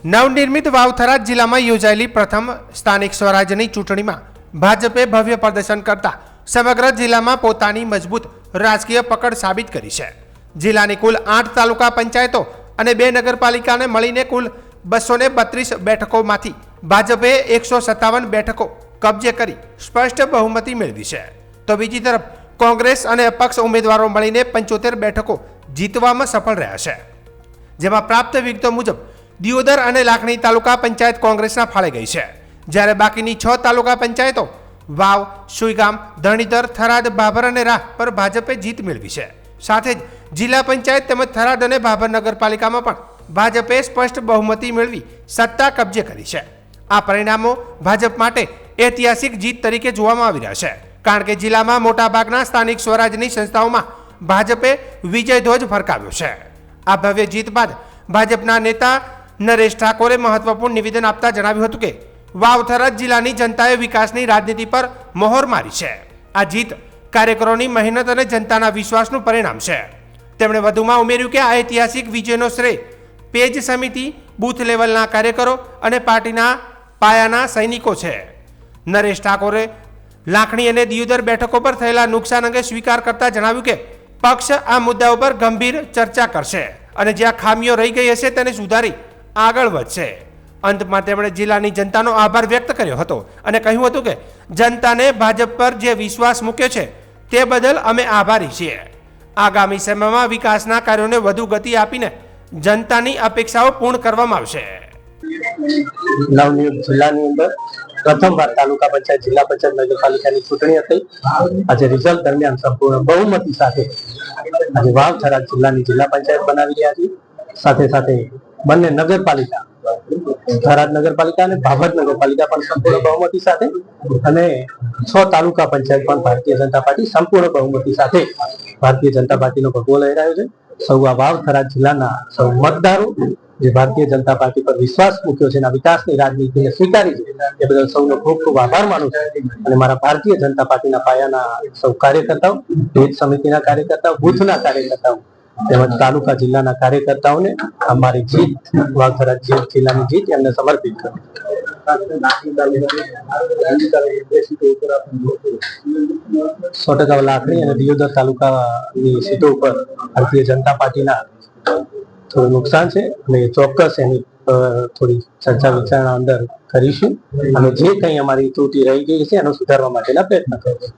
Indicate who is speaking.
Speaker 1: નવનિર્મિત વાવથરા જિલ્લામાં યોજાયેલી પ્રથમ સ્થાનિક સ્વરાજ્યની ચૂંટણીમાં ભાજપે ભવ્ય પ્રદર્શન કરતા સમગ્ર જિલ્લામાં પોતાની મજબૂત રાજકીય પકડ સાબિત કરી છે. જિલ્લાની કુલ 8 તાલુકા પંચાયતો અને 2 નગરપાલિકાને મળીને કુલ 232 બેઠકોમાંથી ભાજપે 157 બેઠકો કબજે કરી સ્પષ્ટ બહુમતી મેળવી છે. તો બીજી તરફ કોંગ્રેસ અને અપક્ષ ઉમેદવારો મળીને 75 બેઠકો જીતવામાં સફળ રહ્યા છે. જેમાં પ્રાપ્ત વિગતો મુજબ દિયોદર અને લાખણી તાલુકા પંચાયત કોંગ્રેસના ફાળે ગઈ છે, જ્યારે બાકીની 6 તાલુકા પંચાયતો વાવ, સુઈગામ, ધણીધર, થરાદ, ભાભર અને રાહ પર ભાજપે જીત મેળવી છે. સાથે જ જિલ્લા પંચાયત તેમજ થરાદ અને ભાભર નગરપાલિકામાં પણ ભાજપે સ્પષ્ટ બહુમતી મેળવી સત્તા કબજે કરી છે. આ પરિણામો ભાજપ માટે ઐતિહાસિક જીત તરીકે જોવામાં આવી રહ્યા છે, કારણ કે જિલ્લામાં મોટાભાગના સ્થાનિક સ્વરાજ્યની સંસ્થાઓમાં ભાજપે વિજય ધ્વજ ફરકાવ્યો છે. આ ભવ્ય જીત બાદ ભાજપના નેતા નરેશ ઠાકોરે મહત્વપૂર્ણ નિવેદન આપતા જણાવ્યું હતું કે વાવથરા જિલ્લાની જનતાએ વિકાસની રાજનીતિ પર મહોર મારી છે. આ જીત કાર્યકરોની મહેનત અને જનતાના વિશ્વાસનું પરિણામ છે. તેમણે વધુમાં ઉમેર્યું કે આ ઐતિહાસિક વિજયનો શ્રેય પેજ સમિતિ, બૂથ લેવલના કાર્યકરો અને પાર્ટીના પાયાના સૈનિકો છે. નરેશ ઠાકોરે લાખણી અને દિયોદર બેઠકો પર થયેલા નુકસાન અંગે સ્વીકાર કરતા જણાવ્યું કે પક્ષ આ મુદ્દાઓ પર ગંભીર ચર્ચા કરશે અને જ્યાં ખામીઓ રહી ગઈ હશે તેને સુધારી આગળ વધશે. અંતમાં તેમણે જિલ્લાની જનતાનો આભાર વ્યક્ત કર્યો હતો અને કહ્યું હતું કે જનતાને ભાજપ પર જે વિશ્વાસ મૂક્યો છે તે બદલ અમે આભારી છીએ. આગામી સમયમાં વિકાસના કાર્યોને વધુ ગતિ આપીને જનતાની અપેક્ષાઓ પૂર્ણ કરવામાં આવશે.
Speaker 2: નવનિર્મિત જિલ્લાની અંદર પ્રથમવાર તાલુકા પંચાયત, જિલ્લા પંચાયત, નગરપાલિકાની ચૂંટણી હતી. આજે રિઝલ્ટ દરમિયાન સંપૂર્ણ બહુમતી સાથે આજે વાવથરા જિલ્લાની જિલ્લા પંચાયત બનાવી રહ્યા છીએ. સાથે સાથે બંને નગરપાલિકા, થરાદ નગરપાલિકા અને ભાભર નગરપાલિકા પણ સંપૂર્ણ બહુમતી સાથે અને 6 તાલુકા પંચાયત પણ ભારતીય જનતા પાર્ટી સંપૂર્ણ બહુમતી સાથે ભારતીય જનતા પાર્ટીનો ભગવો લહેરાયો છે. સૌ આ વાવથરા જિલ્લાના સૌ મતદારો જે ભારતીય જનતા પાર્ટી પર વિશ્વાસ મૂક્યો છે, એના વિકાસની રાજનીતિને સ્વીકારી છે, એ બદલ સૌનો ખૂબ ખૂબ આભાર માનું છું. અને મારા ભારતીય જનતા પાર્ટીના પાયાના સૌ કાર્યકર્તાઓ, પેજ સમિતિના કાર્યકર્તાઓ, બૂથના કાર્યકર્તાઓ તેમજ તાલુકા જિલ્લાના કાર્યકર્તાઓને અમારી જીત, વાવથરા જિલ્લાની જીત એમને સમર્પિત કરું. 100% લાખણી અને દિયોદર તાલુકાની સીટો ઉપર ભારતીય જનતા પાર્ટીના થોડું નુકસાન છે અને ચોક્કસ એની થોડી ચર્ચા વિચારણા અંદર કરીશું અને જે કંઈ અમારી ત્રુટિ રહી ગઈ છે એનો સુધારવા માટેના પ્રયત્ન કરીશું.